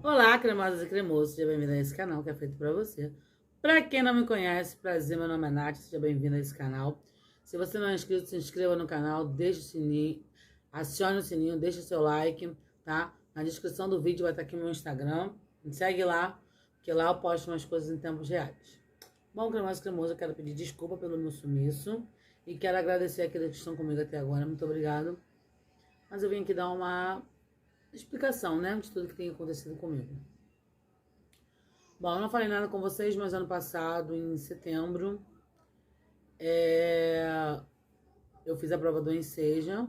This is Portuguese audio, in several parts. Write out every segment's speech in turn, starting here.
Olá, cremosos e cremosos, seja bem-vindo a esse canal que é feito pra você. Pra quem não me conhece, prazer, meu nome é Nath, seja bem-vindo a esse canal. Se você não é inscrito, se inscreva no canal, deixe o sininho, acione o sininho, deixe o seu like, tá? Na descrição do vídeo vai estar aqui meu Instagram, me segue lá, porque lá eu posto umas coisas em tempos reais. Bom, cremosos e cremosos, eu quero pedir desculpa pelo meu sumiço e quero agradecer aqueles que estão comigo até agora, muito obrigado. Mas eu vim aqui dar uma explicação, né, de tudo que tem acontecido comigo. Bom, eu não falei nada com vocês, mas ano passado, em setembro, eu fiz a prova do Enseja.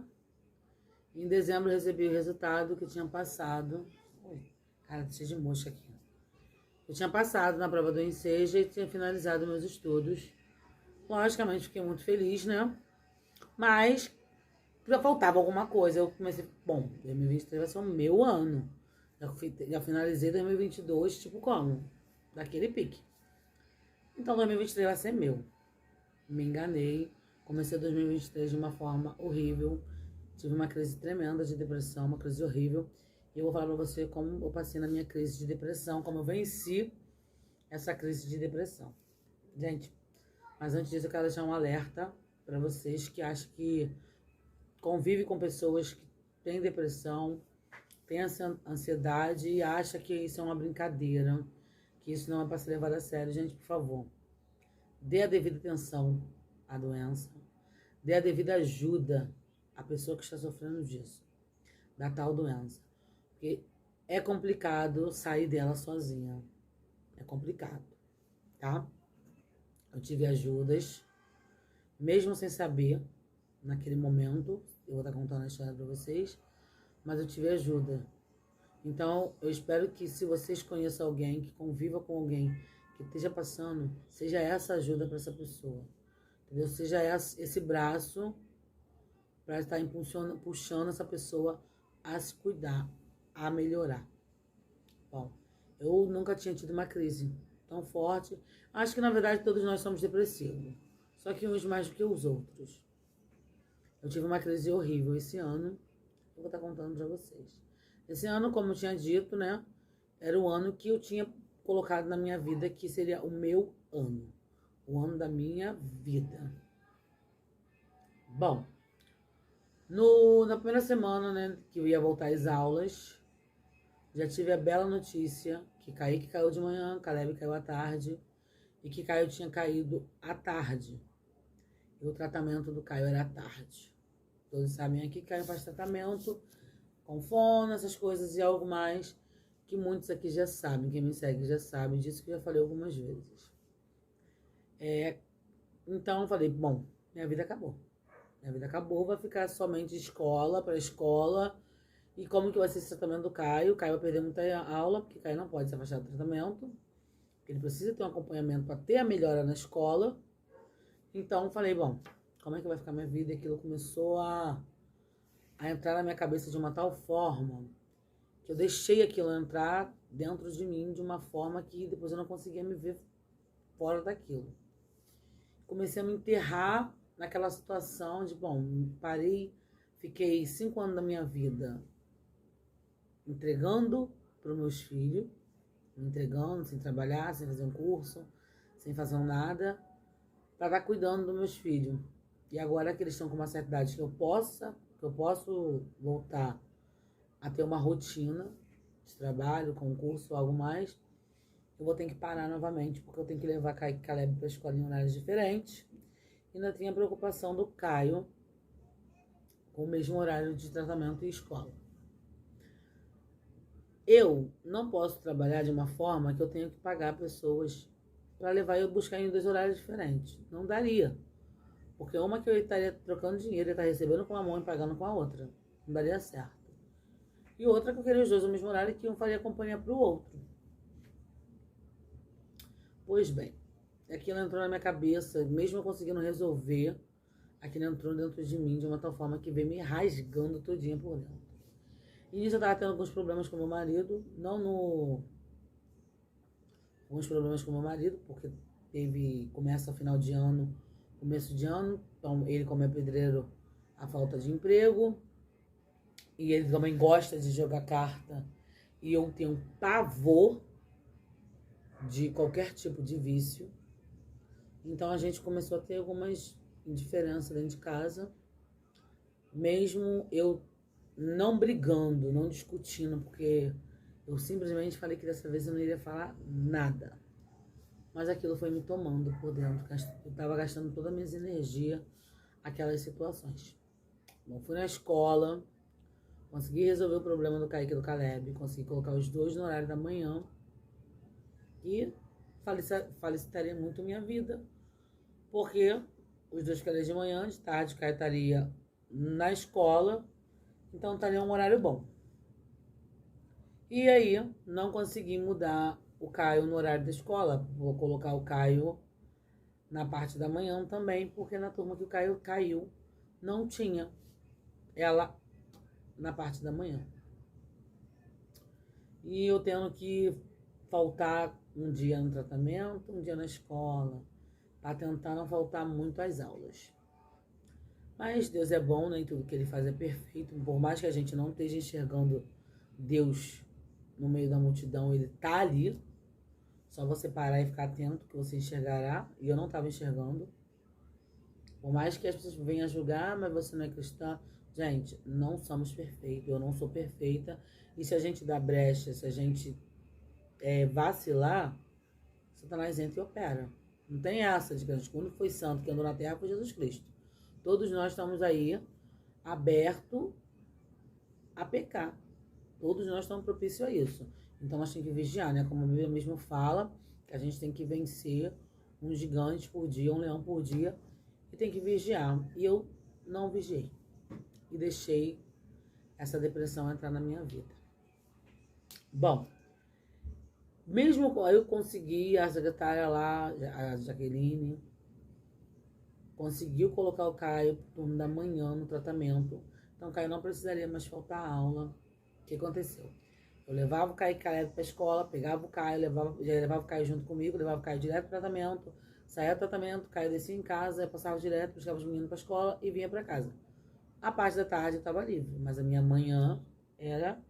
Em dezembro, eu recebi o resultado que tinha passado. Ui, cara, tá cheio de mosca aqui. Eu tinha passado na prova do Enseja e tinha finalizado meus estudos. Logicamente, fiquei muito feliz, né? Mas já faltava alguma coisa. Eu comecei, bom, 2023 vai ser o meu ano. Já finalizei 2022, tipo como? Daquele pique. Então 2023 vai ser meu. Me enganei. Comecei 2023 de uma forma horrível. Tive uma crise tremenda de depressão, uma crise horrível. E eu vou falar pra você como eu passei na minha crise de depressão, como eu venci essa crise de depressão. Gente, mas antes disso eu quero deixar um alerta pra vocês que acham que convive com pessoas que têm depressão, têm essa ansiedade e acha que isso é uma brincadeira, que isso não é para ser levado a sério. Gente, por favor, dê a devida atenção à doença, dê a devida ajuda à pessoa que está sofrendo disso, da tal doença. Porque é complicado sair dela sozinha. É complicado, tá? Eu tive ajudas, mesmo sem saber, naquele momento, eu vou estar contando a história para vocês, mas eu tive ajuda. Então, eu espero que se vocês conheçam alguém, que conviva com alguém que esteja passando, seja essa ajuda para essa pessoa. Entendeu? Seja esse braço para estar puxando essa pessoa a se cuidar, a melhorar. Bom, eu nunca tinha tido uma crise tão forte. Acho que, na verdade, todos nós somos depressivos. Só que uns mais do que os outros. Eu tive uma crise horrível esse ano. Eu vou estar contando para vocês. Esse ano, como eu tinha dito, né? Era o ano que eu tinha colocado na minha vida que seria o meu ano. O ano da minha vida. Bom, na primeira semana, né, que eu ia voltar às aulas, já tive a bela notícia que Kaique caiu de manhã, Caleb caiu à tarde e que Caio tinha caído à tarde. E o tratamento do Caio era à tarde. Todos sabem aqui que Caio faz tratamento com fono, essas coisas e algo mais que muitos aqui já sabem. Quem me segue já sabe disso, que eu já falei algumas vezes. Então eu falei, bom, minha vida acabou. Minha vida acabou, vai ficar somente escola para escola. E como que vai ser esse tratamento do Caio? O Caio vai perder muita aula, porque o Caio não pode se afastar do tratamento. Ele precisa ter um acompanhamento para ter a melhora na escola. Então eu falei, bom, como é que vai ficar minha vida? E aquilo começou a entrar na minha cabeça de uma tal forma que eu deixei aquilo entrar dentro de mim de uma forma que depois eu não conseguia me ver fora daquilo. Comecei a me enterrar naquela situação de, bom, parei, fiquei 5 anos da minha vida entregando para os meus filhos, me entregando, sem trabalhar, sem fazer um curso, sem fazer nada, para estar cuidando dos meus filhos. E agora que eles estão com uma certa idade que eu posso voltar a ter uma rotina de trabalho, concurso, algo mais, eu vou ter que parar novamente, porque eu tenho que levar Kaique e Caleb para a escola em horários diferentes. E ainda tem a preocupação do Caio com o mesmo horário de tratamento e escola. Eu não posso trabalhar de uma forma que eu tenho que pagar pessoas para levar e buscar em 2 horários diferentes. Não daria. Porque uma que eu estaria trocando dinheiro, eu estaria recebendo com uma mão e pagando com a outra. Não daria certo. E outra que eu queria os dois no mesmo horário, que um faria companhia para o outro. Pois bem, aquilo entrou na minha cabeça, mesmo eu conseguindo resolver, aquilo entrou dentro de mim de uma tal forma que veio me rasgando todinha por dentro. E nisso eu tava tendo alguns problemas com meu marido, alguns problemas com meu marido, porque começo de ano, então ele, como é pedreiro, a falta de emprego, e ele também gosta de jogar carta E eu tenho pavor de qualquer tipo de vício. Então a gente começou a ter algumas indiferenças dentro de casa. Mesmo eu não brigando, não discutindo, porque eu simplesmente falei que dessa vez eu não iria falar nada. Mas aquilo foi me tomando por dentro. Eu estava gastando toda a minha energia naquelas situações. Bom, fui na escola, consegui resolver o problema do Kaique e do Caleb, consegui colocar os dois no horário da manhã e facilitaria muito minha vida, porque os dois ficariam de manhã, de tarde o Caio estaria na escola, então estaria um horário bom. E aí, não consegui mudar o Caio no horário da escola, vou colocar o Caio na parte da manhã também, porque na turma que o Caio caiu, não tinha ela na parte da manhã. E eu tendo que faltar um dia no tratamento, um dia na escola, para tentar não faltar muito às aulas. Mas Deus é bom, nem tudo que Ele faz é perfeito. Por mais que a gente não esteja enxergando Deus no meio da multidão, Ele tá ali. Só você parar e ficar atento que você enxergará. E eu não estava enxergando. Por mais que as pessoas venham a julgar, mas você não é cristã. Gente, não somos perfeitos. Eu não sou perfeita. E se a gente dá brecha, se a gente vacilar, Satanás entra e opera. Não tem essa de que o único foi santo que andou na terra foi Jesus Cristo. Todos nós estamos aí abertos a pecar. Todos nós estamos propícios a isso. Então nós temos que vigiar, né? Como a Bíblia mesmo fala, que a gente tem que vencer um gigante por dia, um leão por dia, e tem que vigiar. E eu não vigiei. E deixei essa depressão entrar na minha vida. Bom, mesmo eu consegui, a secretária lá, a Jaqueline, conseguiu colocar o Caio no turno da manhã no tratamento. Então o Caio não precisaria mais faltar aula. O que aconteceu? Eu levava o Caio para a escola, pegava o Caio, já levava o Caio junto comigo, levava o Caio direto para o tratamento, saía do tratamento, o Caio descia em casa, eu passava direto, buscava os meninos para a escola e vinha para casa. A parte da tarde eu estava livre, mas a minha manhã era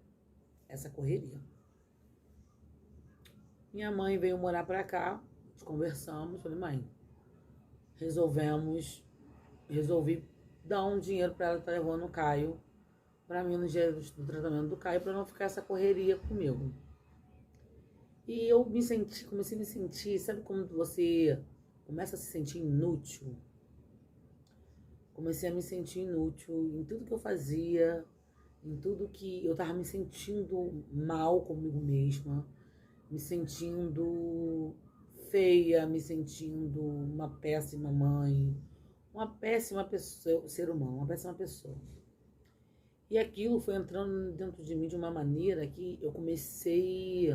essa correria. Minha mãe veio morar para cá, conversamos, falei, mãe, resolvi dar um dinheiro para ela estar levando o Caio para mim no dia do tratamento do Caio, para não ficar essa correria comigo. E eu comecei a me sentir, sabe quando você começa a se sentir inútil? Comecei a me sentir inútil em tudo que eu fazia, em tudo que eu tava me sentindo mal comigo mesma, me sentindo feia, me sentindo uma péssima mãe, uma péssima pessoa, ser humano, uma péssima pessoa. E aquilo foi entrando dentro de mim de uma maneira que eu comecei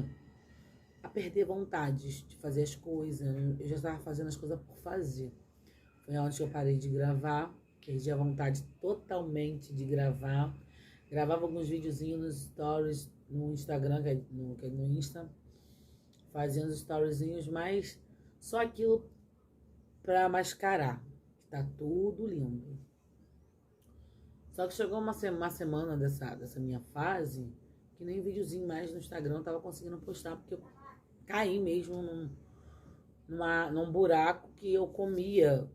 a perder vontades de fazer as coisas. Eu já estava fazendo as coisas por fazer. Foi onde eu parei de gravar, perdi a vontade totalmente de gravar. Gravava alguns videozinhos nos stories, no Instagram, que é no Insta. Fazia uns storyzinhos, mas só aquilo pra mascarar. Tá tudo lindo. Só que chegou uma semana dessa minha fase, que nem videozinho mais no Instagram eu tava conseguindo postar, porque eu caí mesmo num buraco que eu comia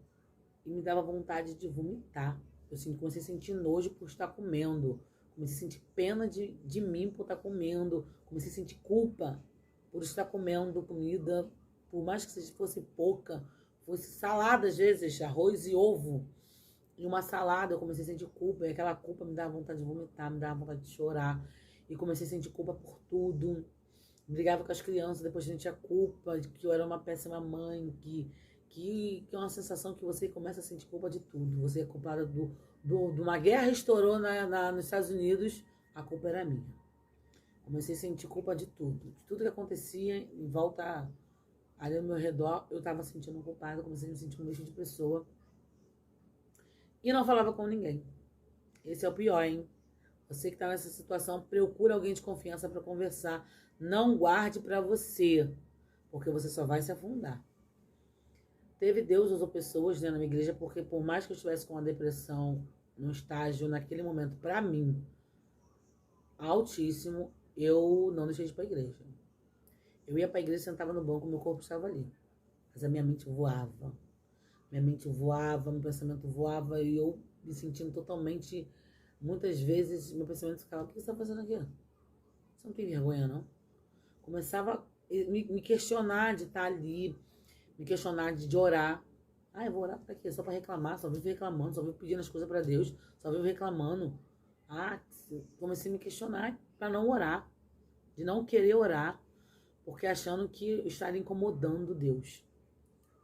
e me dava vontade de vomitar. Eu comecei a sentir nojo por estar comendo, comecei a sentir pena de mim por estar comendo, comecei a sentir culpa por estar comendo comida, por mais que fosse pouca, fosse salada às vezes, arroz e ovo. E uma salada, eu comecei a sentir culpa, e aquela culpa me dava vontade de vomitar, me dava vontade de chorar. E comecei a sentir culpa por tudo. Brigava com as crianças, depois sentia culpa de que eu era uma péssima mãe, que é uma sensação que você começa a sentir culpa de tudo. Você é culpada de uma guerra estourou nos Estados Unidos, a culpa era minha. Comecei a sentir culpa de tudo que acontecia em volta ali ao meu redor, eu estava sentindo culpada, comecei a me sentir um lixo de pessoa. E não falava com ninguém. Esse é o pior, hein? Você que está nessa situação, procura alguém de confiança para conversar. Não guarde para você, porque você só vai se afundar. Deus usou pessoas dentro da minha igreja, porque por mais que eu estivesse com uma depressão no estágio, naquele momento, para mim, altíssimo, eu não deixei de ir pra igreja. Eu ia pra igreja, sentava no banco, meu corpo estava ali. Mas a minha mente voava. Minha mente voava, meu pensamento voava e eu me sentindo totalmente... Muitas vezes, meu pensamento ficava, o que você tá fazendo aqui? Você não tem vergonha, não? Começava a me questionar de estar ali, me questionar de orar. Ah, eu vou orar pra quê? Só pra reclamar, só vivo reclamando, só vivo pedindo as coisas pra Deus, só vivo reclamando. Ah, comecei a me questionar pra não orar, de não querer orar, porque achando que eu estaria incomodando Deus.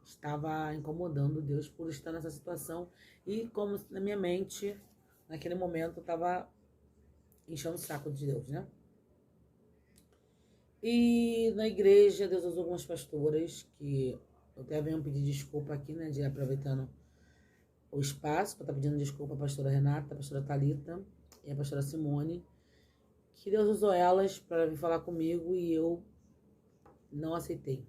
Estava incomodando Deus por estar nessa situação e como na minha mente, naquele momento, eu estava enchendo o saco de Deus, né? E na igreja, Deus usou algumas pastoras que eu até venho pedir desculpa aqui, né? De aproveitando o espaço para estar pedindo desculpa à pastora Renata, a pastora Thalita e a pastora Simone, que Deus usou elas para vir falar comigo e eu não aceitei.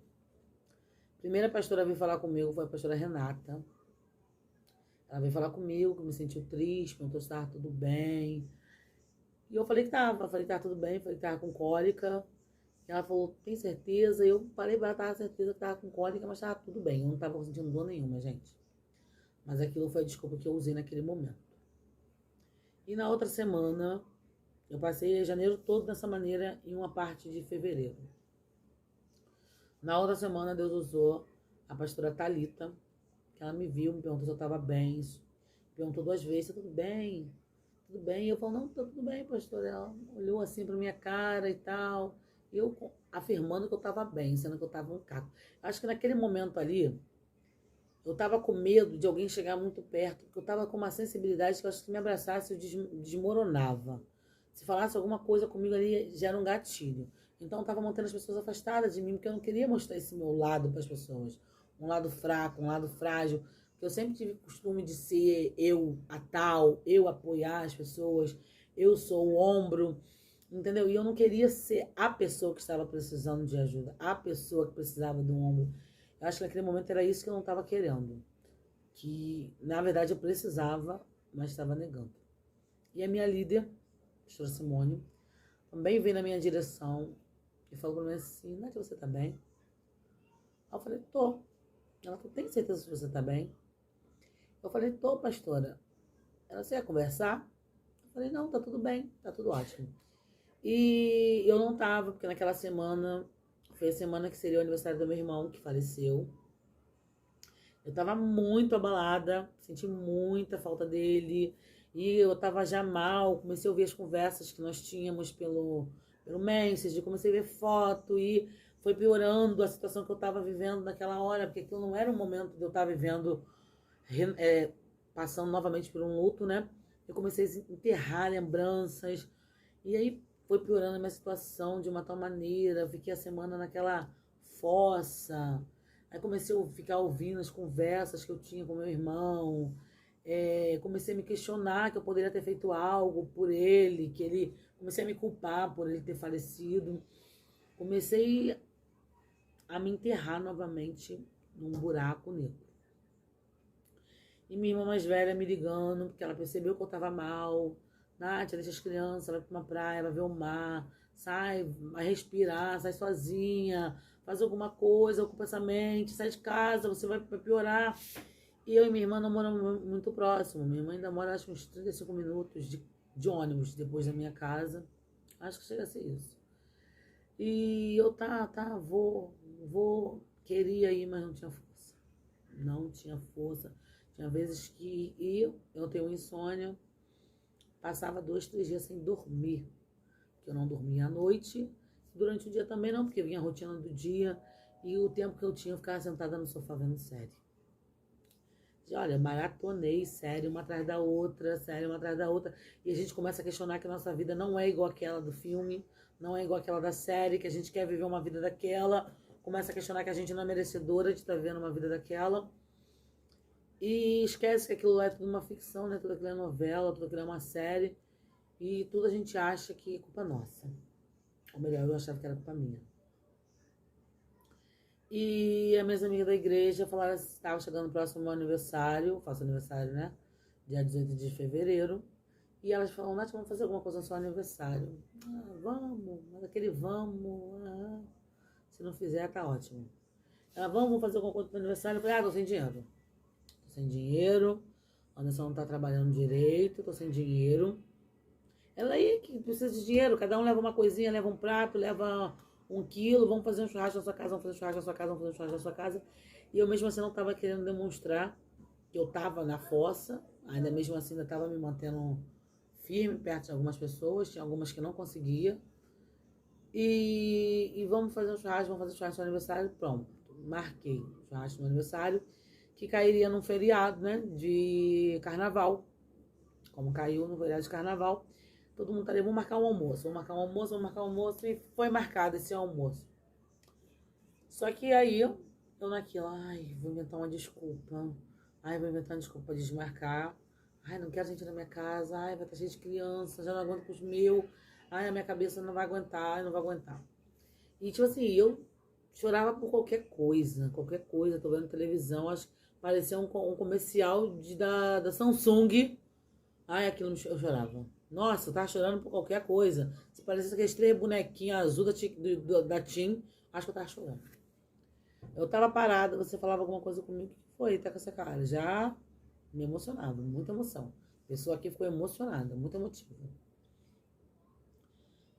A primeira pastora a vir falar comigo foi a pastora Renata. Ela veio falar comigo, que me sentiu triste, perguntou se estava tudo bem. E eu falei que estava, tudo bem, falei que estava com cólica. E ela falou, tem certeza? Eu falei para ela, estava certeza que estava com cólica, mas estava tudo bem. Eu não estava sentindo dor nenhuma, gente. Mas aquilo foi a desculpa que eu usei naquele momento. E na outra semana, eu passei janeiro todo dessa maneira e uma parte de fevereiro. Na outra semana, Deus usou a pastora Thalita, que ela me viu, me perguntou se eu estava bem. Me perguntou 2 vezes, tá tudo bem? Tudo bem? E eu falo, não, tá tudo bem, pastora. Ela olhou assim pra minha cara e tal. E eu afirmando que eu estava bem, sendo que eu estava um caco. Acho que naquele momento ali, eu estava com medo de alguém chegar muito perto, porque eu estava com uma sensibilidade que eu acho que me abraçasse eu desmoronava. Se falasse alguma coisa comigo ali, já era um gatilho. Então eu estava mantendo as pessoas afastadas de mim, porque eu não queria mostrar esse meu lado para as pessoas. Um lado fraco, um lado frágil. Porque eu sempre tive costume de ser eu a tal, eu apoiar as pessoas, eu sou o ombro, entendeu? E eu não queria ser a pessoa que estava precisando de ajuda, a pessoa que precisava de um ombro. Eu acho que naquele momento era isso que eu não estava querendo. Que, na verdade, eu precisava, mas estava negando. E a minha líder, a pastora Simone, também veio na minha direção e falou pra mim assim, Nath, você tá bem? Aí eu falei, tô. Ela falou, tem certeza que você tá bem? Eu falei, tô, pastora. Ela, você ia conversar? Eu falei, não, tá tudo bem, tá tudo ótimo. E eu não tava, porque naquela semana, foi a semana que seria o aniversário do meu irmão, que faleceu. Eu tava muito abalada, senti muita falta dele. E eu tava já mal, comecei a ouvir as conversas que nós tínhamos pelo Messenger, comecei a ver foto e foi piorando a situação que eu tava vivendo naquela hora, porque aquilo não era um momento de eu estar vivendo, passando novamente por um luto, né? Eu comecei a enterrar lembranças, e aí foi piorando a minha situação de uma tal maneira, fiquei a semana naquela fossa. Aí comecei a ficar ouvindo as conversas que eu tinha com meu irmão. Comecei a me questionar que eu poderia ter feito algo por ele, que ele... Comecei a me culpar por ele ter falecido. Comecei a me enterrar novamente num buraco negro. E minha irmã mais velha me ligando, porque ela percebeu que eu tava mal. Nath, deixa as crianças, vai pra uma praia, vai ver o mar, sai, vai respirar, sai sozinha, faz alguma coisa, ocupa essa mente, sai de casa, você vai piorar. E eu e minha irmã não moramos muito próximo. Minha irmã ainda mora, acho, uns 35 minutos de ônibus depois da minha casa. Acho que chega a ser isso. E eu, vou, queria ir, mas não tinha força. Não tinha força. Tinha vezes que eu tenho insônia, passava 2, 3 dias sem dormir. Porque eu não dormia à noite. Durante o dia também não, porque vinha a rotina do dia. E o tempo que eu tinha, eu ficava sentada no sofá vendo série. E olha, maratonei série uma atrás da outra, série uma atrás da outra. E a gente começa a questionar que a nossa vida não é igual àquela do filme, não é igual àquela da série, que a gente quer viver uma vida daquela. Começa a questionar que a gente não é merecedora de estar vivendo uma vida daquela. E esquece que aquilo é tudo uma ficção, né? Tudo aquilo é novela, tudo aquilo é uma série. E tudo a gente acha que é culpa nossa. Ou melhor, eu achava que era culpa minha. E as minhas amigas da igreja falaram que estava chegando próximo ao meu aniversário, faço aniversário, né? Dia 18 de fevereiro. E elas falam, Nath, vamos fazer alguma coisa no seu aniversário. Ah, vamos, mas aquele vamos, se não fizer, tá ótimo. Ela, vamos fazer alguma coisa no aniversário. Eu falei, tô sem dinheiro. Tô sem dinheiro, a Anderson não tá trabalhando direito, tô sem dinheiro. Ela aí que precisa de dinheiro, cada um leva uma coisinha, leva um prato, leva 1 quilo, vamos fazer um churrasco na sua casa, vamos fazer um churrasco na sua casa, vamos fazer um churrasco na sua casa. E eu mesmo assim não tava querendo demonstrar que eu tava na fossa, ainda mesmo assim ainda tava me mantendo firme perto de algumas pessoas, tinha algumas que não conseguia. E vamos fazer um churrasco, vamos fazer um churrasco no aniversário, pronto. Marquei o churrasco no aniversário, que cairia num feriado, né, de carnaval. Como caiu no feriado de carnaval, todo mundo tá ali, vamos marcar um almoço, vamos marcar um almoço, vamos marcar um almoço, e foi marcado esse almoço. Só que aí, eu naquilo, ai, vou inventar uma desculpa, ai, vou inventar uma desculpa pra desmarcar, ai, não quero gente na minha casa, ai, vai estar cheio de criança, já não aguento com os meus, ai, a minha cabeça não vai aguentar, eu não vou aguentar. E tipo assim, eu chorava por qualquer coisa, tô vendo televisão, acho que parecia um comercial da Samsung. Ai, aquilo eu chorava. Nossa, eu tava chorando por qualquer coisa. Se parecesse aqueles 3 bonequinhos azul da Tim, acho que eu tava chorando. Eu tava parada, você falava alguma coisa comigo, o que foi? Tá com essa cara? Já me emocionava, muita emoção. A pessoa aqui ficou emocionada, muito emotiva.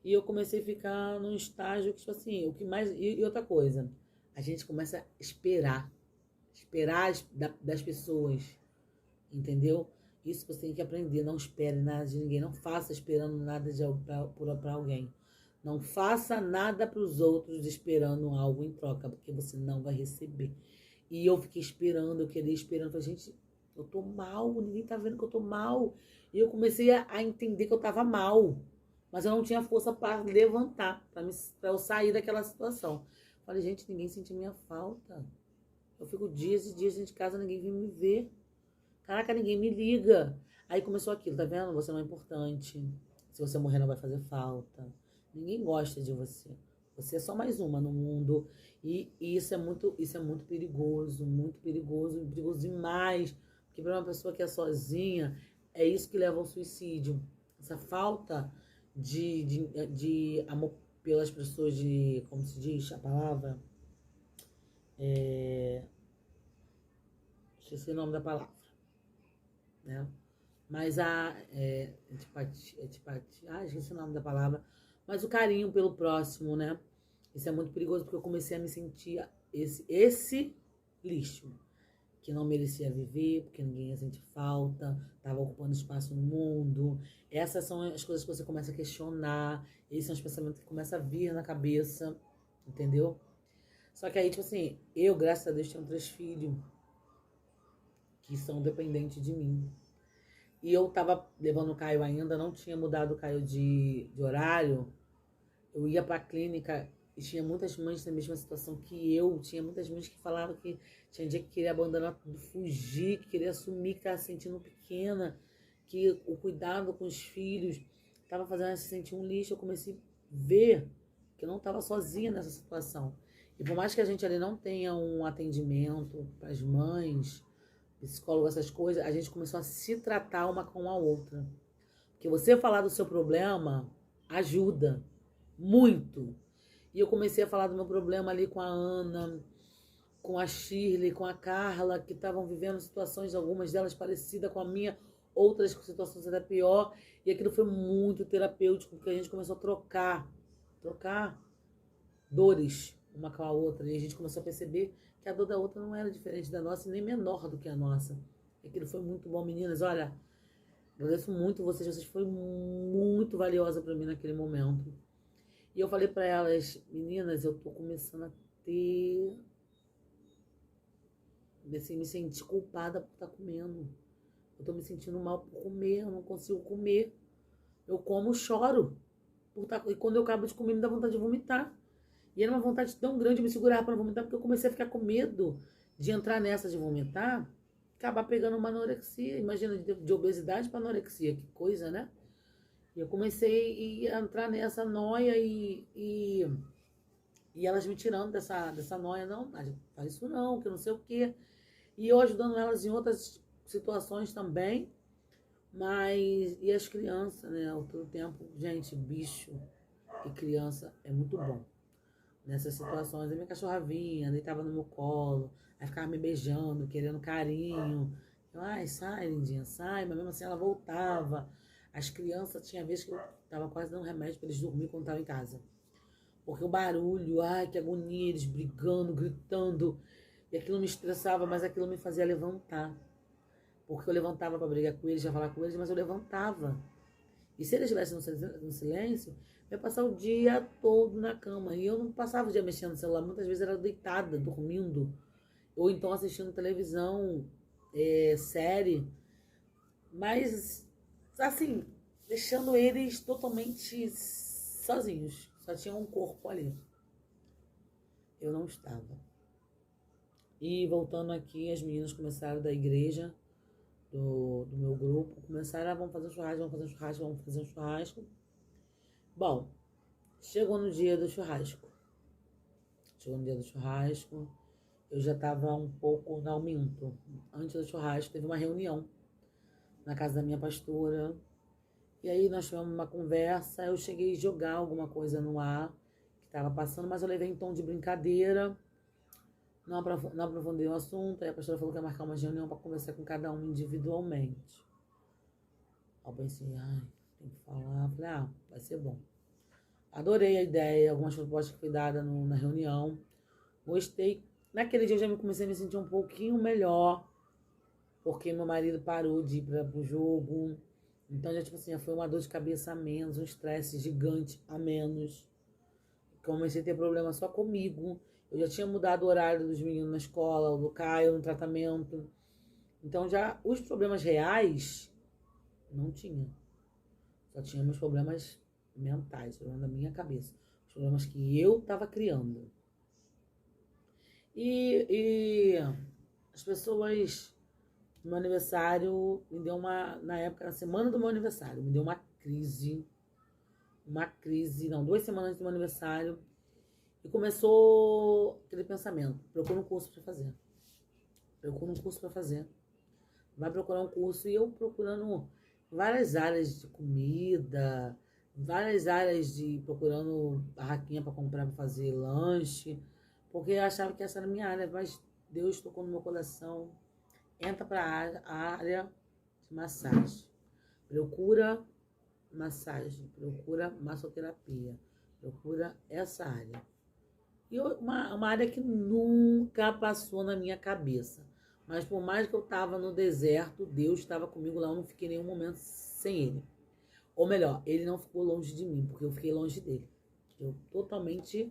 E eu comecei a ficar num estágio que, tipo assim, o que mais. E outra coisa, a gente começa a esperar. Esperar das pessoas. Entendeu? Isso você tem que aprender. Não espere nada de ninguém. Não faça esperando nada pra alguém. Não faça nada para os outros esperando algo em troca, porque você não vai receber. E eu fiquei esperando, eu queria esperando. Falei, gente, eu tô mal, ninguém tá vendo que eu tô mal. E eu comecei a entender que eu tava mal. Mas eu não tinha força para levantar, para eu sair daquela situação. Falei, gente, ninguém sentiu minha falta. Eu fico dias e dias dentro de casa, ninguém vem me ver. Caraca, ninguém me liga. Aí começou aquilo, tá vendo? Você não é importante. Se você morrer, não vai fazer falta. Ninguém gosta de você. Você é só mais uma no mundo. E isso é muito perigoso, perigoso demais. Porque para uma pessoa que é sozinha, é isso que leva ao suicídio. Essa falta de amor pelas pessoas, como se diz a palavra? Esqueci o nome da palavra. Né? Mas esqueci o nome da palavra, mas o carinho pelo próximo, né? Isso é muito perigoso, porque eu comecei a me sentir esse lixo, que não merecia viver, porque ninguém ia sentir falta, estava ocupando espaço no mundo. Essas são as coisas que você começa a questionar, esses são os pensamentos que começam a vir na cabeça, entendeu? Só que aí, tipo assim, eu, graças a Deus, tenho 3 filhos que são dependentes de mim. E eu tava levando o Caio ainda, não tinha mudado o Caio de horário. Eu ia pra clínica e tinha muitas mães na mesma situação que eu. Tinha muitas mães que falavam que tinha dia que queria abandonar tudo, fugir, que queria assumir que tava se sentindo pequena, que o cuidado com os filhos tava fazendo ela se sentir um lixo. Eu comecei a ver que eu não tava sozinha nessa situação. E por mais que a gente ali não tenha um atendimento para as mães, psicólogo, essas coisas, a gente começou a se tratar uma com a outra. Porque você falar do seu problema ajuda muito. E eu comecei a falar do meu problema ali com a Ana, com a Shirley, com a Carla, que estavam vivendo situações, algumas delas parecidas com a minha, outras situações até pior. E aquilo foi muito terapêutico, porque a gente começou a trocar dores uma com a outra. E a gente começou a perceber que a dor da outra não era diferente da nossa, nem menor do que a nossa. Aquilo foi muito bom, meninas. Olha, agradeço muito vocês foram muito valiosas para mim naquele momento. E eu falei para elas, meninas, eu tô começando a ter, assim, me sentir culpada por estar comendo. Eu tô me sentindo mal por comer, eu não consigo comer. Eu como, choro. E quando eu acabo de comer, me dá vontade de vomitar. E era uma vontade tão grande de me segurar para não vomitar, porque eu comecei a ficar com medo de entrar nessa de vomitar, acabar pegando uma anorexia. Imagina, de obesidade para anorexia, que coisa, né? E eu comecei a entrar nessa noia e elas me tirando dessa noia. Não, faz isso não, que não sei o quê. E eu ajudando elas em outras situações também. Mas, e as crianças, né? Ao todo tempo, gente, bicho e criança é muito bom. Nessas situações, a minha cachorra vinha, deitava no meu colo, aí ficava me beijando, querendo carinho. Eu, ai, sai, lindinha, sai. Mas mesmo assim ela voltava. As crianças, tinha vezes que eu tava quase dando remédio pra eles dormir quando estavam em casa. Porque o barulho, ai, que agonia, eles brigando, gritando. E aquilo me estressava, mas aquilo me fazia levantar. Porque eu levantava pra brigar com eles, já falar com eles, mas eu levantava. E se eles estivessem no silêncio, eu ia passar o dia todo na cama. E eu não passava o dia mexendo no celular. Muitas vezes era deitada, dormindo. Ou então assistindo televisão, série. Mas, assim, deixando eles totalmente sozinhos. Só tinha um corpo ali. Eu não estava. E voltando aqui, as meninas começaram da igreja, do meu grupo, começaram, vamos fazer um churrasco, vamos fazer um churrasco, vamos fazer um churrasco. Bom, chegou no dia do churrasco. Chegou no dia do churrasco, eu já estava um pouco, não minto. Antes do churrasco, teve uma reunião na casa da minha pastora. E aí nós tivemos uma conversa, eu cheguei a jogar alguma coisa no ar que estava passando, mas eu levei em tom de brincadeira. Não aprofundei o assunto, aí a pastora falou que ia marcar uma reunião para conversar com cada um individualmente. Aí eu pensei, ai, tem que falar. Falei, vai ser bom. Adorei a ideia, algumas propostas que foi dada na reunião. Gostei. Naquele dia eu já comecei a me sentir um pouquinho melhor, porque meu marido parou de ir para o jogo. Então, já, tipo assim, foi uma dor de cabeça a menos, um estresse gigante a menos. Comecei a ter problema só comigo. Eu já tinha mudado o horário dos meninos na escola, o do Caio no tratamento. Então, já os problemas reais não tinha. Só tinha meus problemas mentais, problemas da minha cabeça. Os problemas que eu estava criando. E as pessoas, no meu aniversário, me deu na época, na semana do meu aniversário, me deu uma crise, não, 2 semanas antes do meu aniversário, e começou aquele pensamento, procura um curso para fazer, vai procurar um curso, e eu procurando várias áreas de comida, várias áreas procurando barraquinha para comprar, para fazer lanche, porque eu achava que essa era a minha área, mas Deus tocou no meu coração. Entra para a área de massagem. Procura massagem, procura massoterapia, procura essa área. E uma área que nunca passou na minha cabeça. Mas por mais que eu estava no deserto, Deus estava comigo lá, eu não fiquei nenhum momento sem Ele. Ou melhor, Ele não ficou longe de mim, porque eu fiquei longe dele. Eu totalmente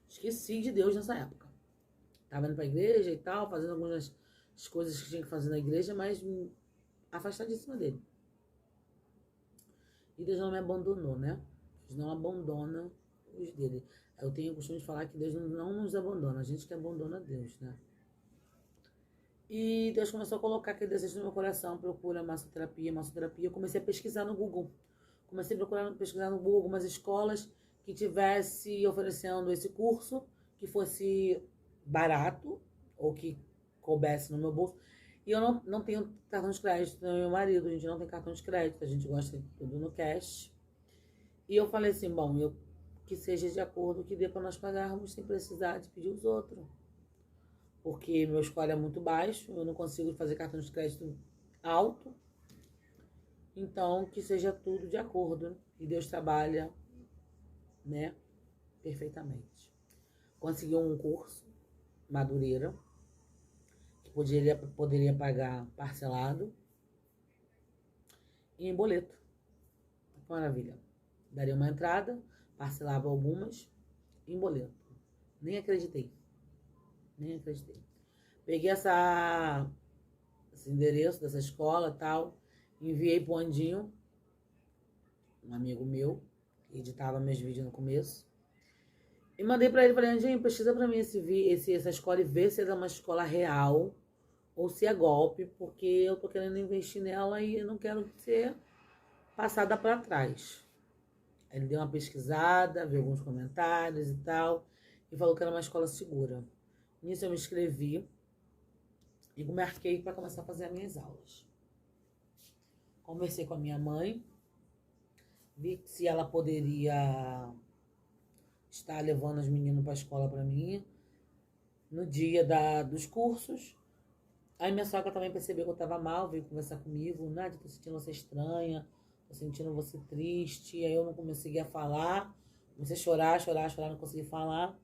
esqueci de Deus nessa época. Estava indo para a igreja e tal, fazendo algumas coisas que tinha que fazer na igreja, mas afastadíssima dele. E Deus não me abandonou, né? Deus não abandona os dele. Eu tenho o costume de falar que Deus não nos abandona, a gente que abandona Deus, né? E Deus começou a colocar aquele desejo no meu coração, procura massoterapia. Eu comecei a pesquisar no Google. Pesquisar no Google algumas escolas que tivesse oferecendo esse curso, que fosse barato, ou que coubesse no meu bolso. E eu não tenho cartão de crédito, meu marido, a gente não tem cartão de crédito, a gente gosta de tudo no cash. E eu falei assim, bom, que seja de acordo, que dê para nós pagarmos sem precisar de pedir os outros. Porque meu score é muito baixo, eu não consigo fazer cartão de crédito alto. Então, que seja tudo de acordo. E Deus trabalha, né, perfeitamente. Consegui um curso, Madureira, que poderia pagar parcelado e em boleto. Maravilha. Daria uma entrada, parcelava algumas em boleto. Nem acreditei. Peguei esse endereço dessa escola e tal, enviei pro Andinho, um amigo meu, que editava meus vídeos no começo, e mandei pra ele, falei, Andinho, pesquisa pra mim essa escola e vê se é uma escola real ou se é golpe, porque eu tô querendo investir nela e eu não quero ser passada pra trás. Aí ele deu uma pesquisada, viu alguns comentários e tal, e falou que era uma escola segura. Nisso eu me inscrevi e marquei para começar a fazer as minhas aulas. Conversei com a minha mãe, vi se ela poderia estar levando os meninos para a escola para mim no dia dos cursos. Aí minha sogra também percebeu que eu estava mal, veio conversar comigo. Nádia, tô sentindo você estranha, tô sentindo você triste. Aí eu não comecei a falar, comecei a chorar, não consegui falar.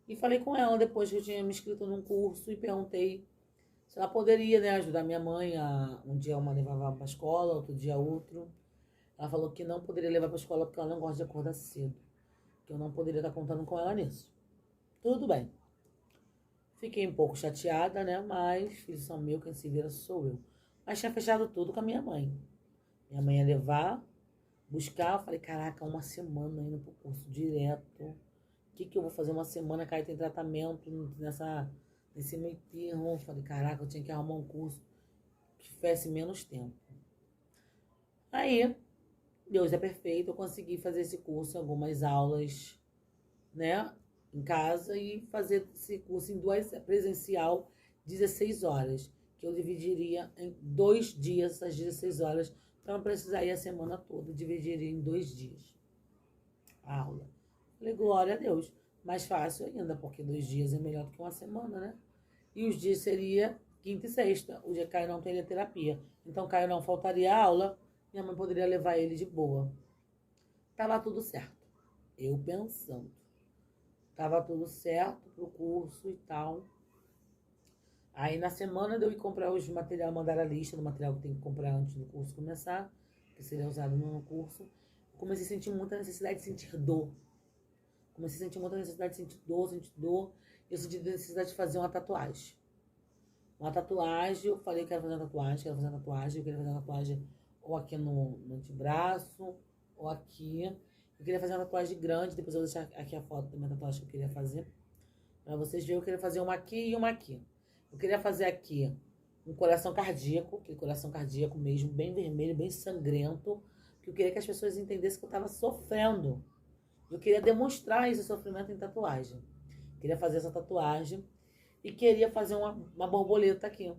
E falei com ela depois que eu tinha me inscrito num curso e perguntei se ela poderia, né, ajudar minha mãe. Um dia uma levava para a escola, outro dia outro. Ela falou que não poderia levar para a escola porque ela não gosta de acordar cedo. Que eu não poderia estar contando com ela nisso. Tudo bem. Fiquei um pouco chateada, né? Mas filhos são meus, quem se vira sou eu. Mas tinha fechado tudo com a minha mãe. Minha mãe ia levar, buscar. Eu falei, caraca, uma semana indo pro curso direto. O que eu vou fazer uma semana? Caio tem tratamento nesse meio termo. Eu falei, caraca, eu tinha que arrumar um curso que tivesse menos tempo. Aí, Deus é perfeito, eu consegui fazer esse curso, algumas aulas, né? Em casa e fazer esse curso em presencial, 16 horas, que eu dividiria em 2 dias, as 16 horas, para não precisar ir a semana toda, dividiria em 2 dias a aula. Falei, glória a Deus, mais fácil ainda, porque 2 dias é melhor do que uma semana, né? E os dias seria quinta e sexta, o dia que Caio não teria terapia. Então, Caio não faltaria aula, minha mãe poderia levar ele de boa. Tava tudo certo, eu pensando. Tava tudo certo pro curso e tal. Aí na semana de eu ir comprar os materiais, mandar a lista do material que tem que comprar antes do curso começar, que seria usado no curso, comecei a sentir muita necessidade de sentir dor. Comecei a sentir muita necessidade de sentir dor. Eu senti necessidade de fazer uma tatuagem. Uma tatuagem, eu falei que quero fazer uma tatuagem, eu queria fazer uma tatuagem ou aqui no antebraço, ou aqui. Eu queria fazer uma tatuagem grande, depois eu vou deixar aqui a foto da minha tatuagem que eu queria fazer. Pra vocês verem, eu queria fazer uma aqui e uma aqui. Eu queria fazer aqui um coração cardíaco, aquele coração cardíaco mesmo, bem vermelho, bem sangrento. Que eu queria que as pessoas entendessem que eu tava sofrendo. Eu queria demonstrar esse sofrimento em tatuagem. Queria fazer essa tatuagem e queria fazer uma borboleta aqui,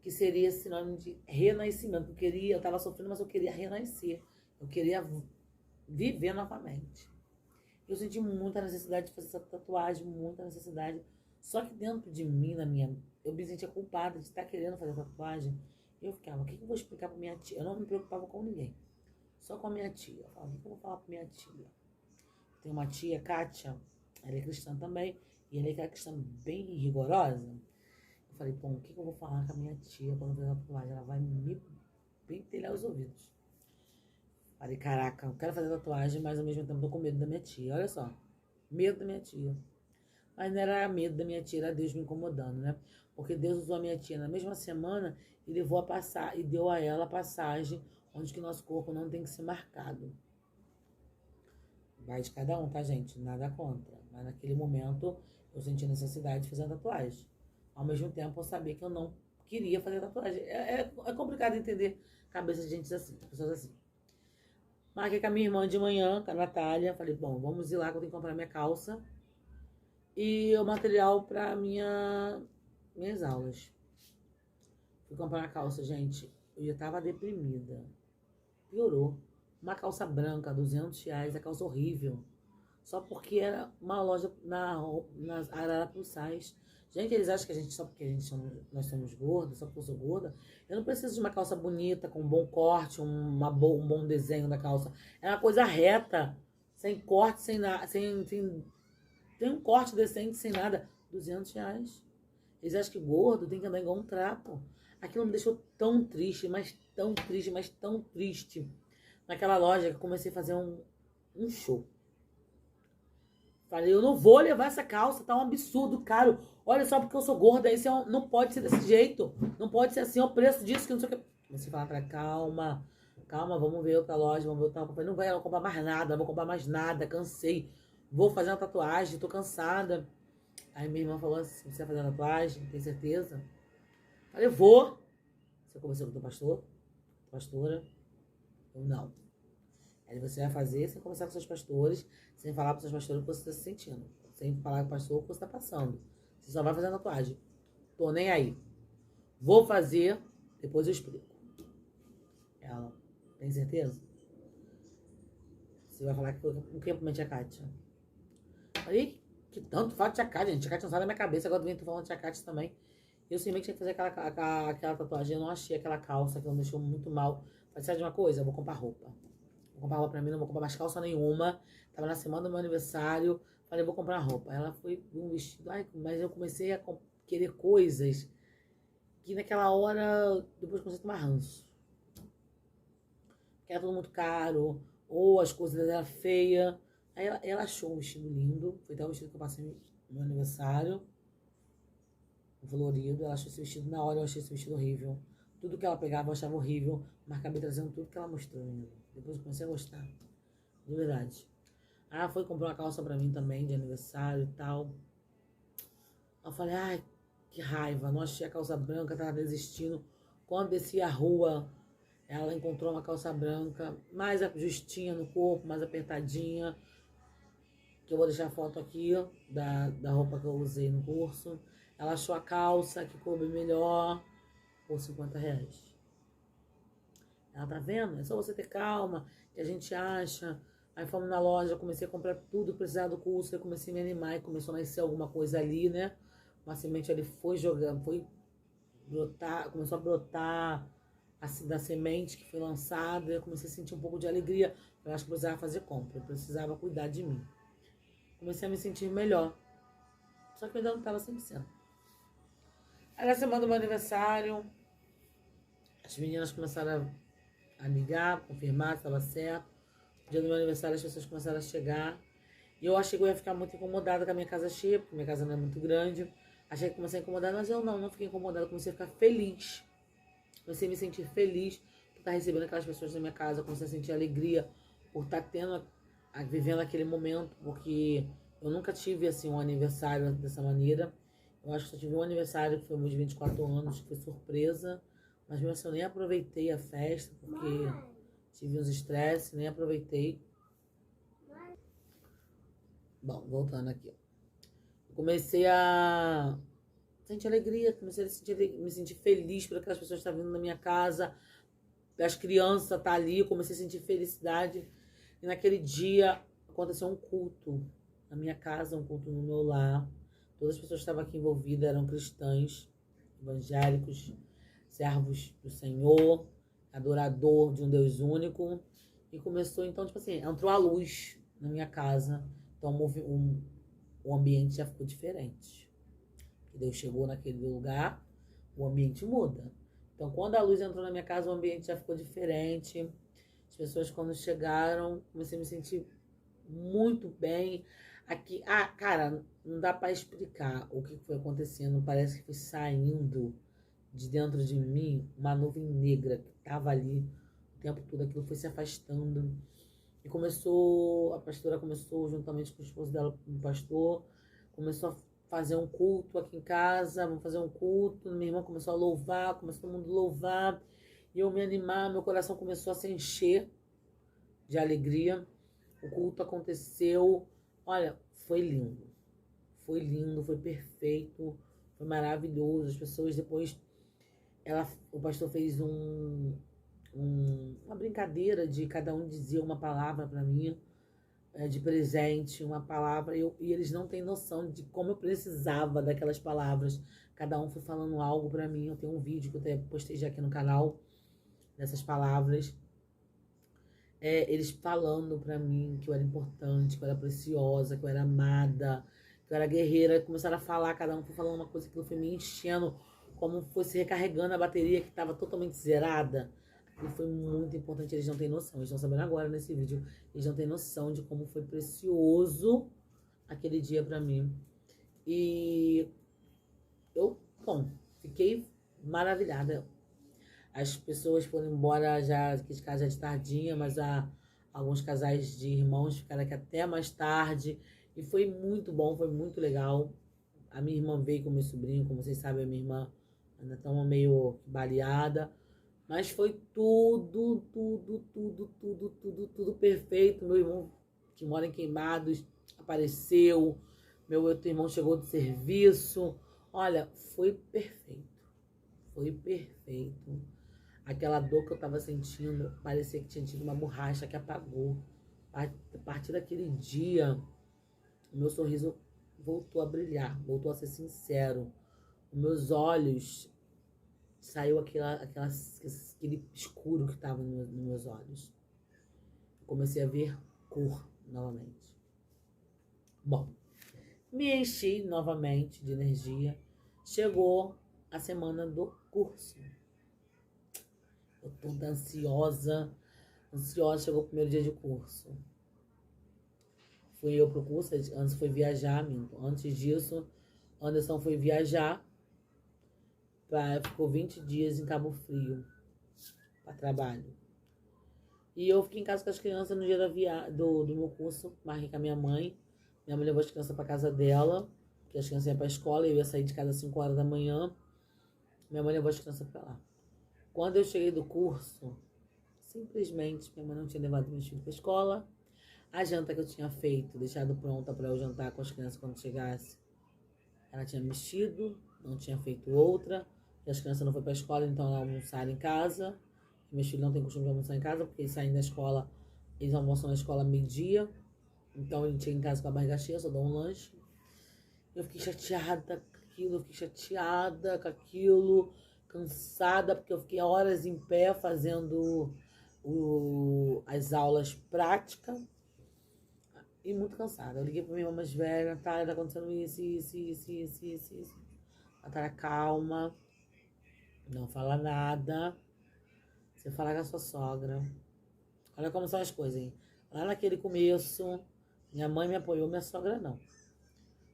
que seria sinônimo de renascimento. Eu tava sofrendo, mas eu queria renascer. Eu queria viver novamente. Eu senti muita necessidade de fazer essa tatuagem, muita necessidade. Só que dentro de mim, eu me sentia culpada de estar querendo fazer tatuagem. Eu ficava, o que eu vou explicar pra minha tia? Eu não me preocupava com ninguém, só com a minha tia. Eu falava, o que eu vou falar pra minha tia? Tem uma tia, Kátia, ela é cristã também, e ela é aquela cristã bem rigorosa. Eu falei, pô, o que eu vou falar com a minha tia quando eu fazer a tatuagem? Ela vai me pentelhar os ouvidos. Falei, caraca, eu quero fazer tatuagem, mas ao mesmo tempo tô com medo da minha tia. Olha só, medo da minha tia. Mas não era medo da minha tia, era Deus me incomodando, né? Porque Deus usou a minha tia na mesma semana e levou a passar e deu a ela a passagem onde que nosso corpo não tem que ser marcado. Vai de cada um, tá, gente? Nada contra. Mas naquele momento eu senti necessidade de fazer a tatuagem. Ao mesmo tempo eu sabia que eu não queria fazer tatuagem. É complicado entender a cabeça de gente assim, pessoas assim. Marquei com a minha irmã de manhã, com a Natália. Falei, bom, vamos ir lá que eu tenho que comprar minha calça e o material para minhas aulas. Fui comprar a calça, gente. Eu já tava deprimida. Piorou. Uma calça branca, R$200, a calça horrível. Só porque era uma loja na Ararapuçais. Gente, eles acham que só porque nós somos gordas, só porque eu sou gorda, eu não preciso de uma calça bonita, com um bom corte, um bom desenho da calça. É uma coisa reta, sem corte, sem nada, tem um corte decente, sem nada. R$200. Eles acham que gordo tem que andar igual um trapo. Aquilo me deixou tão triste, mas tão triste, mas tão triste. Naquela loja que eu comecei a fazer um show. Falei, eu não vou levar essa calça, tá um absurdo, caro. Olha só porque eu sou gorda, não pode ser desse jeito. Não pode ser assim, é o preço disso, que não sei o que. Comecei a falar pra calma, vamos ver outra loja, vamos ver outra. Eu falei, não vou comprar mais nada, não vou comprar mais nada, cansei. Vou fazer uma tatuagem, tô cansada. Aí minha irmã falou assim, você vai fazer uma tatuagem, tem certeza? Falei, vou. Você conversou com o teu pastor? Pastora? Eu não. Aí você vai fazer sem conversar com seus pastores, sem falar para seus pastores o que você está se sentindo, sem falar com o pastor o que você está passando. Você só vai fazer a tatuagem. Tô nem aí. Vou fazer, depois eu explico. Ela, Tem certeza? Você vai falar que foi com quem pra tia Kátia? Falei, que tanto fala de tia Kátia, gente. Tia Kátia não sai da minha cabeça, agora eu tô falando de tia Kátia também. Eu simplesmente tinha que fazer aquela tatuagem, eu não achei aquela calça, que ela me deixou muito mal. Falei, sabe de uma coisa? Eu vou comprar roupa. Vou comprar roupa pra mim, não vou comprar mais calça nenhuma. Tava na semana do meu aniversário, falei, vou comprar roupa. Ela foi um vestido, ai, mas eu comecei a querer coisas que naquela hora, depois comecei a tomar ranço. Porque era tudo muito caro, ou as coisas eram feias. Aí ela achou um vestido lindo, foi até o vestido que eu passei no meu aniversário, colorido. Ela achou esse vestido na hora, eu achei esse vestido horrível. Tudo que ela pegava eu achava horrível, mas acabei trazendo tudo que ela mostrou, menina. Depois eu comecei a gostar, de verdade. Ah, foi comprar uma calça pra mim também, de aniversário e tal. Eu falei, ai, que raiva, não achei a calça branca, tava desistindo. Quando desci a rua, ela encontrou uma calça branca, mais justinha no corpo, mais apertadinha. Que eu vou deixar a foto aqui da roupa que eu usei no curso. Ela achou a calça que coube melhor por R$50. Ela tá vendo? É só você ter calma, que a gente acha. Aí fomos na loja, comecei a comprar tudo que precisava do curso, eu comecei a me animar e começou a nascer alguma coisa ali, né? Uma semente ali foi jogando, foi brotar, começou a brotar da semente que foi lançada, eu comecei a sentir um pouco de alegria. Eu acho que eu precisava fazer compra, eu precisava cuidar de mim. Comecei a me sentir melhor. Só que eu ainda não estava 100%. Aí na semana do meu aniversário, as meninas começaram a ligar, confirmar se estava certo. No dia do meu aniversário as pessoas começaram a chegar. E eu achei que eu ia ficar muito incomodada com a minha casa cheia, porque minha casa não é muito grande. Achei que comecei a incomodar, mas eu não fiquei incomodada. Comecei a ficar feliz. Comecei a me sentir feliz por estar recebendo aquelas pessoas na minha casa. Comecei a sentir alegria por estar vivendo aquele momento, porque eu nunca tive assim um aniversário dessa maneira. Eu acho que só tive um aniversário que foi meus 24 anos, que foi surpresa. Mas mesmo assim eu nem aproveitei a festa, porque tive uns estresses, nem aproveitei. Bom, voltando aqui. Comecei a sentir alegria, comecei a me sentir feliz por aquelas pessoas que estavam vindo na minha casa, as crianças estar ali, eu comecei a sentir felicidade. E naquele dia aconteceu um culto na minha casa, um culto no meu lar. Todas as pessoas que estavam aqui envolvidas eram cristãs, evangélicos, servos do Senhor, adorador de um Deus único. E começou, então, tipo assim, entrou a luz na minha casa. Então o ambiente já ficou diferente. Deus chegou naquele lugar, o ambiente muda. Então, quando a luz entrou na minha casa, o ambiente já ficou diferente. As pessoas, quando chegaram, comecei a me sentir muito bem. Aqui, cara, não dá pra explicar o que foi acontecendo. Parece que foi saindo de dentro de mim uma nuvem negra que tava ali o tempo todo. Aquilo foi se afastando. E a pastora começou, juntamente com o esposo dela, o pastor, começou a fazer um culto aqui em casa, vamos fazer um culto. Minha irmã começou a louvar, começou todo mundo a louvar. E eu me animar, meu coração começou a se encher de alegria. O culto aconteceu. Olha, foi lindo. Foi lindo, foi perfeito, foi maravilhoso. As pessoas depois, o pastor fez uma brincadeira de cada um dizer uma palavra para mim, de presente, uma palavra, e eles não têm noção de como eu precisava daquelas palavras. Cada um foi falando algo para mim. Eu tenho um vídeo que eu até postei já aqui no canal dessas palavras. Eles falando para mim que eu era importante, que eu era preciosa, que eu era amada, que eu era guerreira. Começaram a falar, cada um foi falando uma coisa, que foi me enchendo, como fosse recarregando a bateria que estava totalmente zerada. E foi muito importante, eles não têm noção. Eles estão sabendo agora nesse vídeo. Eles não têm noção de como foi precioso aquele dia pra mim. E bom, fiquei maravilhada. As pessoas foram embora já, que de casa já de tardinha, mas alguns casais de irmãos ficaram aqui até mais tarde. E foi muito bom, foi muito legal. A minha irmã veio com o meu sobrinho, como vocês sabem, a minha irmã ainda está meio baleada. Mas foi tudo perfeito. Meu irmão, que mora em Queimados, apareceu. Meu outro irmão chegou do serviço. Olha, foi perfeito. Foi perfeito. Aquela dor que eu tava sentindo, parecia que tinha tido uma borracha que apagou. A partir daquele dia, o meu sorriso voltou a brilhar, voltou a ser sincero. Os meus olhos, saiu aquele escuro que estava nos meus olhos. Comecei a ver cor novamente. Bom, me enchi novamente de energia. Chegou a semana do curso. Eu toda ansiosa, chegou o primeiro dia de curso. Fui eu pro curso, antes foi viajar, minto. Antes disso, Anderson foi viajar, ficou 20 dias em Cabo Frio, para trabalho. E eu fiquei em casa com as crianças no dia do meu curso, marquei com a minha mãe. Minha mãe levou as crianças para casa dela, porque as crianças iam para a escola, eu ia sair de casa às 5 horas da manhã. Minha mãe levou as crianças para lá. Quando eu cheguei do curso, simplesmente minha mãe não tinha levado meus filhos para a escola. A janta que eu tinha feito, deixado pronta para eu jantar com as crianças quando chegasse, ela tinha mexido, não tinha feito outra. E as crianças não foram para a escola, então elas almoçaram em casa. Meus filhos não têm costume de almoçar em casa, porque eles saem da escola, eles almoçam na escola meio-dia. Então ele chega em casa com a barriga cheia, só dou um lanche. Eu fiquei chateada com aquilo, cansada, porque eu fiquei horas em pé fazendo as aulas práticas. E muito cansada. Eu liguei pra minha irmã mais velha, Natália, tá acontecendo isso. Natália, calma. Não fala nada. Você falar com a sua sogra. Olha como são as coisas, hein? Lá naquele começo, minha mãe me apoiou, minha sogra não.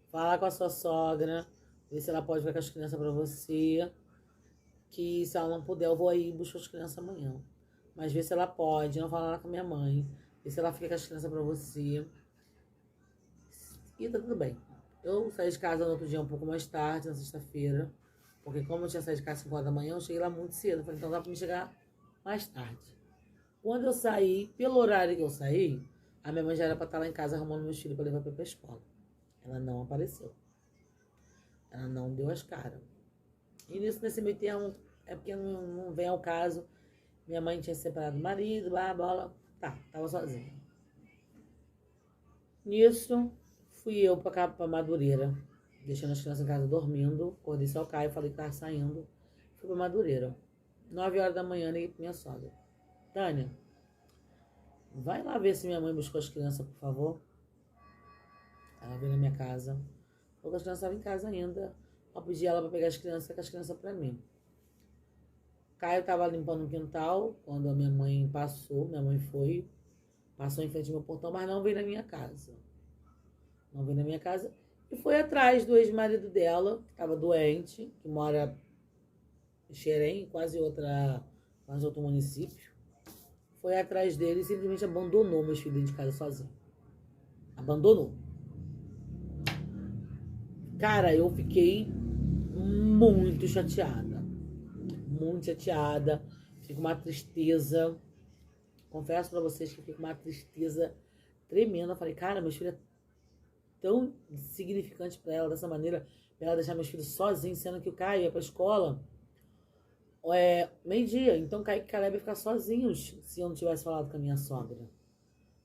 Fala com a sua sogra, ver se ela pode ficar com as crianças pra você. Que se ela não puder, eu vou aí e busco as crianças amanhã. Mas vê se ela pode, não fala lá com a minha mãe. Vê se ela fica com as crianças pra você. E tá tudo bem. Eu saí de casa no outro dia um pouco mais tarde, na sexta-feira. Porque como eu tinha saído de casa às 5 horas da manhã, eu cheguei lá muito cedo. Eu falei, então dá pra me chegar mais tarde. Quando eu saí, pelo horário que eu saí, a minha mãe já era pra estar lá em casa arrumando meus filhos pra levar pra escola. Ela não apareceu. Ela não deu as caras. E nesse meio termo, é porque não vem ao caso. Minha mãe tinha separado do marido, bola. Tá, tava sozinha. Nisso, fui eu pra Madureira, deixando as crianças em casa dormindo. Acordei só o Caio, falei que tava saindo. Fui pra Madureira. 9 horas da manhã, liguei pra minha sogra. Tânia, vai lá ver se minha mãe buscou as crianças, por favor. Ela veio na minha casa. Falou que as crianças estavam em casa ainda. Eu pedi ela pra pegar as crianças, com as crianças pra mim. Caio tava limpando o quintal quando a minha mãe passou. Minha mãe passou em frente ao meu portão, mas não veio na minha casa. Não veio na minha casa. E foi atrás do ex-marido dela, que estava doente, que mora em Xerém, quase outro município. Foi atrás dele e simplesmente abandonou meus filhos dentro de casa sozinho. Abandonou. Cara, eu fiquei muito chateada. Muito chateada. Fiquei com uma tristeza. Confesso pra vocês que fiquei com uma tristeza tremenda. Eu falei, cara, meus filhos é tão insignificante pra ela dessa maneira, pra ela deixar meus filhos sozinhos, sendo que o Caio ia pra escola meio-dia. Então Caio e Caleb ia ficar sozinhos se eu não tivesse falado com a minha sogra.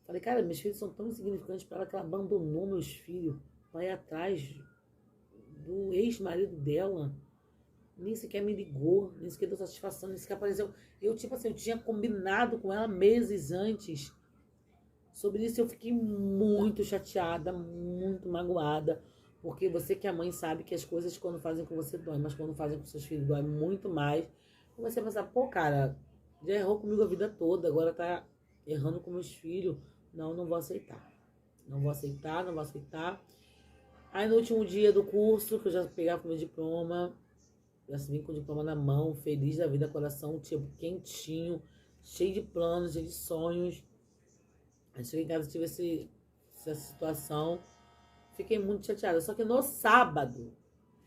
Falei, cara, meus filhos são tão insignificantes pra ela que ela abandonou meus filhos pra ir atrás do ex-marido dela. Nem sequer me ligou, nem sequer deu satisfação, nem sequer apareceu. Eu tinha combinado com ela meses antes. Sobre isso eu fiquei muito chateada, muito magoada. Porque você que é mãe sabe que as coisas quando fazem com você dói, mas quando fazem com seus filhos dói muito mais. E você pensa, pô, cara, já errou comigo a vida toda, agora tá errando com meus filhos. Não vou aceitar. Não vou aceitar. Aí no último dia do curso, que eu já pegava o meu diploma, já vim com o diploma na mão, feliz da vida, coração, tipo, quentinho, cheio de planos, cheio de sonhos. Aí cheguei em casa, tive essa situação, fiquei muito chateada. Só que no sábado,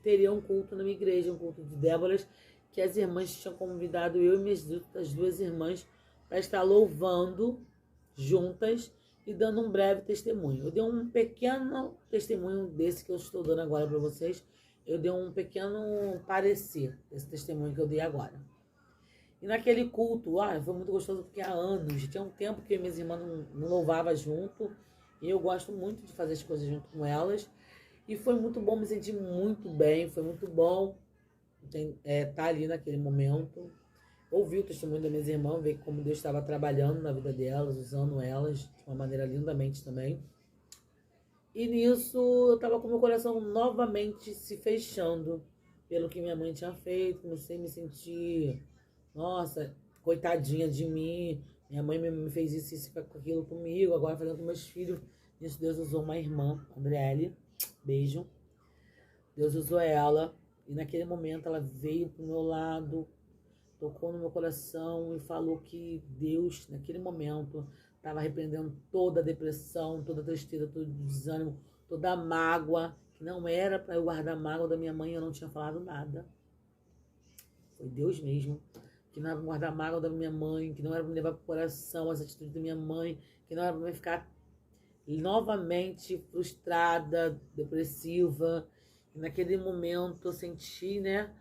teria um culto na minha igreja, um culto de Déboras, que as irmãs tinham convidado eu e as duas irmãs para estar louvando juntas e dando um breve testemunho. Eu dei um pequeno testemunho desse que eu estou dando agora para vocês. Eu dei um pequeno parecer desse testemunho que eu dei agora. E naquele culto, foi muito gostoso porque há anos, tinha um tempo que eu e minhas irmãs não louvava junto. E eu gosto muito de fazer as coisas junto com elas. E foi muito bom, me senti muito bem, foi muito bom estar ali naquele momento. Ouvir o testemunho das minhas irmãs, ver como Deus estava trabalhando na vida delas, usando elas de uma maneira lindamente também. E nisso eu estava com meu coração novamente se fechando pelo que minha mãe tinha feito. Comecei a me sentir, nossa, coitadinha de mim. Minha mãe me fez isso com aquilo comigo, agora fazendo com meus filhos. Nisso Deus usou uma irmã, Andriele, beijo. Deus usou ela e naquele momento ela veio pro meu lado, tocou no meu coração e falou que Deus, naquele momento, estava repreendendo toda a depressão, toda a tristeza, todo o desânimo, toda a mágoa, que não era para eu guardar a mágoa da minha mãe, eu não tinha falado nada. Foi Deus mesmo, que não era para guardar a mágoa da minha mãe, que não era para me levar para o coração as atitudes da minha mãe, que não era para me ficar novamente frustrada, depressiva. E naquele momento eu senti, né,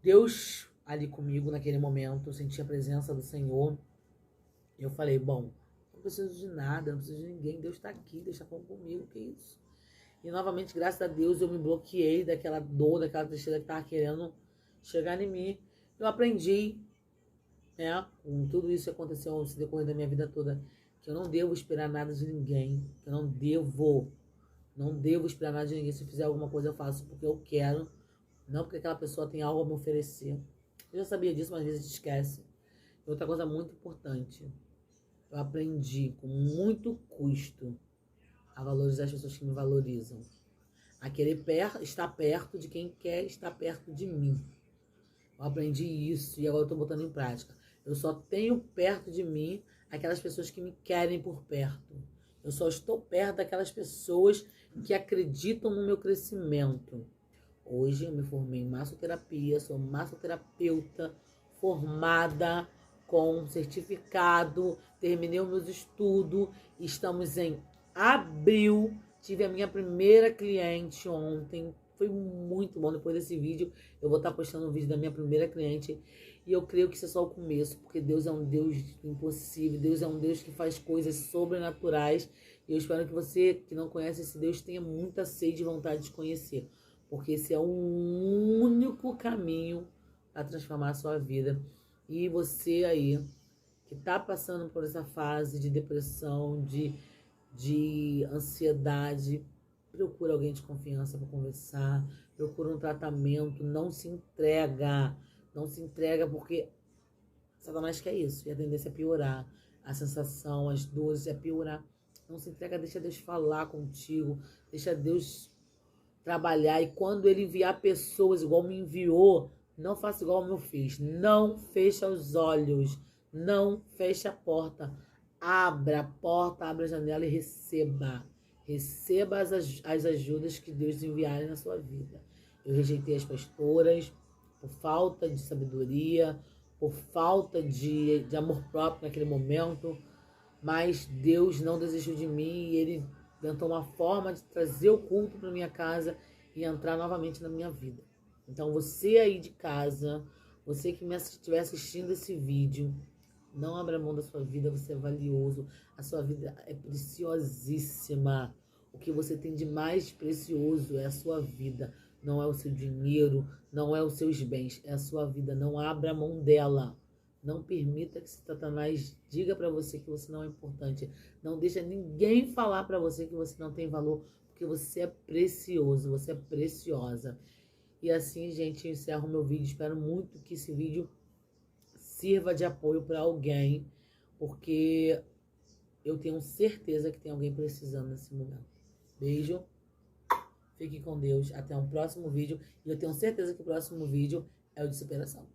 Deus ali comigo naquele momento, eu senti a presença do Senhor. E eu falei, bom, não preciso de nada, não preciso de ninguém, Deus está aqui, Deus está falando comigo, que isso? E novamente, graças a Deus, eu me bloqueei daquela dor, daquela tristeza que estava querendo chegar em mim. Eu aprendi, né, com tudo isso que aconteceu no decorrer da minha vida toda, que eu não devo esperar nada de ninguém, que eu não devo esperar nada de ninguém. Se eu fizer alguma coisa, eu faço porque eu quero, não porque aquela pessoa tem algo a me oferecer. Eu já sabia disso, mas às vezes esquece. E outra coisa muito importante, eu aprendi com muito custo a valorizar as pessoas que me valorizam. A querer estar perto de quem quer estar perto de mim. Eu aprendi isso e agora eu estou botando em prática. Eu só tenho perto de mim aquelas pessoas que me querem por perto. Eu só estou perto daquelas pessoas que acreditam no meu crescimento. Hoje eu me formei em massoterapia, sou massoterapeuta, formada com certificado, terminei os meus estudos, estamos em abril, tive a minha primeira cliente ontem, foi muito bom. Depois desse vídeo eu vou estar postando um vídeo da minha primeira cliente e eu creio que isso é só o começo, porque Deus é um Deus impossível, Deus é um Deus que faz coisas sobrenaturais e eu espero que você que não conhece esse Deus tenha muita sede e vontade de conhecer, porque esse é o único caminho a transformar a sua vida. E você aí, que está passando por essa fase de depressão, de ansiedade, procura alguém de confiança para conversar, procura um tratamento, não se entrega porque Satanás quer isso, e a tendência é piorar, a sensação, as dores é piorar. Não se entrega, deixa Deus falar contigo, deixa Deus trabalhar, e quando ele enviar pessoas igual me enviou, não faça igual eu fiz, não fecha os olhos, não fecha a porta, abra a porta, abra a janela e receba as ajudas que Deus enviarem na sua vida. Eu rejeitei as pastoras por falta de sabedoria, por falta de amor próprio naquele momento, mas Deus não desistiu de mim e Ele inventou uma forma de trazer o culto para minha casa e entrar novamente na minha vida. Então você aí de casa, você que estiver assistindo esse vídeo, não abra mão da sua vida, você é valioso, a sua vida é preciosíssima. O que você tem de mais precioso é a sua vida, não é o seu dinheiro, não é os seus bens, é a sua vida. Não abra mão dela. Não permita que Satanás diga para você que você não é importante. Não deixa ninguém falar para você que você não tem valor, porque você é precioso, você é preciosa. E assim, gente, eu encerro meu vídeo. Espero muito que esse vídeo sirva de apoio para alguém, porque eu tenho certeza que tem alguém precisando nesse momento. Beijo. Fique com Deus. Até um próximo vídeo. E eu tenho certeza que o próximo vídeo é o de superação.